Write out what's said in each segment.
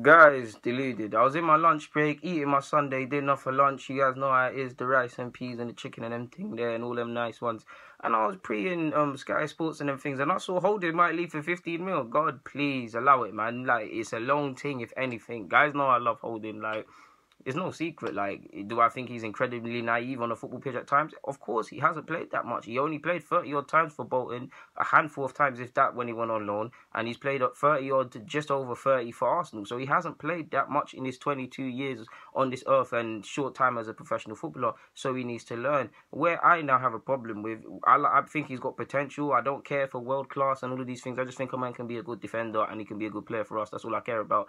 Guys, deluded. I was in my lunch break, eating my Sunday dinner for lunch. You guys know how it is, the rice and peas and the chicken and them thing there and all them nice ones. And I was pre-in Sky Sports and them things, and I saw Holding might leave for 15 mil. God, please allow it, man. Like, it's a long thing, if anything. Guys know I love Holding. Like, it's no secret. Like, do I think he's incredibly naive on a football pitch at times? Of course, he hasn't played that much. He only played 30 odd times for Bolton, a handful of times, if that, when he went on loan, and he's played up 30 odd to just over 30 for Arsenal. So he hasn't played that much in his 22 years on this earth and short time as a professional footballer. So he needs to learn. Where I now have a problem with, I think he's got potential. I don't care for world class and all of these things. I just think a man can be a good defender and he can be a good player for us. That's all I care about.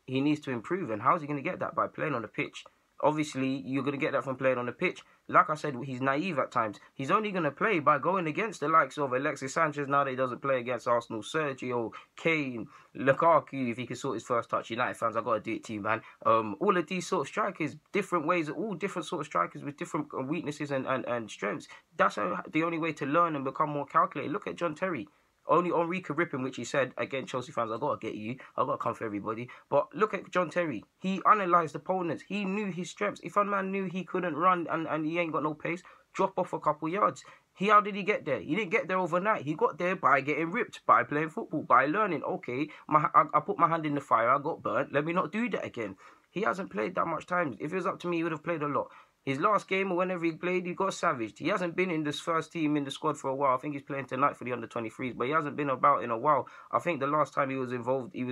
He needs to improve, and how's he going to get that? By playing on the pitch. Obviously, you're going to get that from playing on the pitch. Like I said, he's naive at times. He's only going to play by going against the likes of Alexis Sanchez now that he doesn't play against Arsenal, Sergio, Kane, Lukaku, if he can sort his first touch. United fans, I've got to do it to you, man. All of these sort of strikers, different ways, all different sort of strikers with different weaknesses and strengths. That's the only way to learn and become more calculated. Look at John Terry. Only Henri could rip him, which he said, again, Chelsea fans, I've got to get you. I've got to come for everybody. But look at John Terry. He analysed opponents. He knew his strengths. If a man knew he couldn't run and he ain't got no pace, drop off a couple yards. How did he get there? He didn't get there overnight. He got there by getting ripped, by playing football, by learning. Okay, I put my hand in the fire. I got burnt. Let me not do that again. He hasn't played that much time. If it was up to me, he would have played a lot. His last game or whenever he played, he got savaged. He hasn't been in this first team in the squad for a while. I think he's playing tonight for the under-23s, but he hasn't been about in a while. I think the last time he was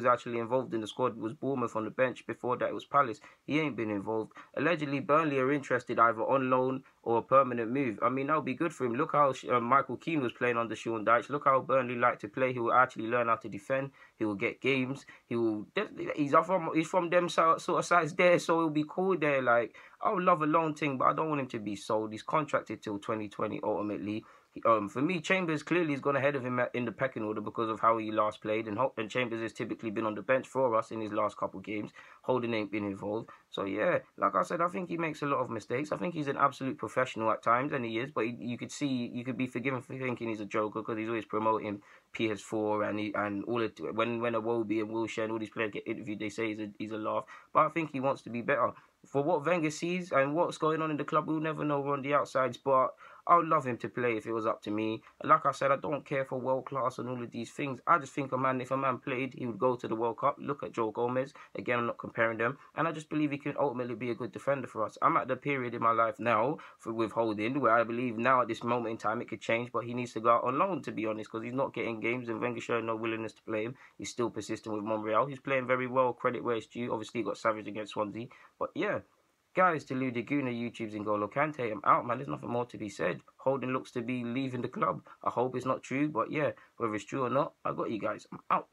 actually involved in the squad was Bournemouth on the bench. Before that, it was Palace. He ain't been involved. Allegedly, Burnley are interested either on loan or a permanent move. I mean, that would be good for him. Look how Michael Keane was playing under Sean Dyche. Look how Burnley like to play. He will actually learn how to defend. He will get games. He's from them sort of sides there, so he'll be cool there. Like, I would love a loan thing, but I don't want him to be sold. He's contracted till 2020 ultimately. For me, Chambers clearly has gone ahead of him in the pecking order because of how he last played, and Chambers has typically been on the bench for us in his last couple games. Holding ain't been involved. So yeah, like I said, I think he makes a lot of mistakes. I think he's an absolute professional at times, and he is, but you could be forgiven for thinking he's a joker because he's always promoting PS4 and all it when Iwobi and Wilshere and all these players get interviewed, they say he's a laugh. But I think he wants to be better. For what Wenger sees and what's going on in the club, we'll never know on the outsides, but I would love him to play if it was up to me. Like I said, I don't care for world class and all of these things. I just think if a man played, he would go to the World Cup. Look at Joe Gomez. Again, I'm not comparing them. And I just believe he can ultimately be a good defender for us. I'm at the period in my life now with Holding where I believe now at this moment in time it could change, but he needs to go out on loan, to be honest, because he's not getting games and Wenger showing no willingness to play him. He's still persistent with Monreal. He's playing very well, credit where it's due. Obviously, he got savaged against Swansea. But yeah, guys, to Lou Guna, YouTube's N'Golo Kante. I'm out, man. There's nothing more to be said. Holding looks to be leaving the club. I hope it's not true, but yeah, whether it's true or not, I got you guys. I'm out.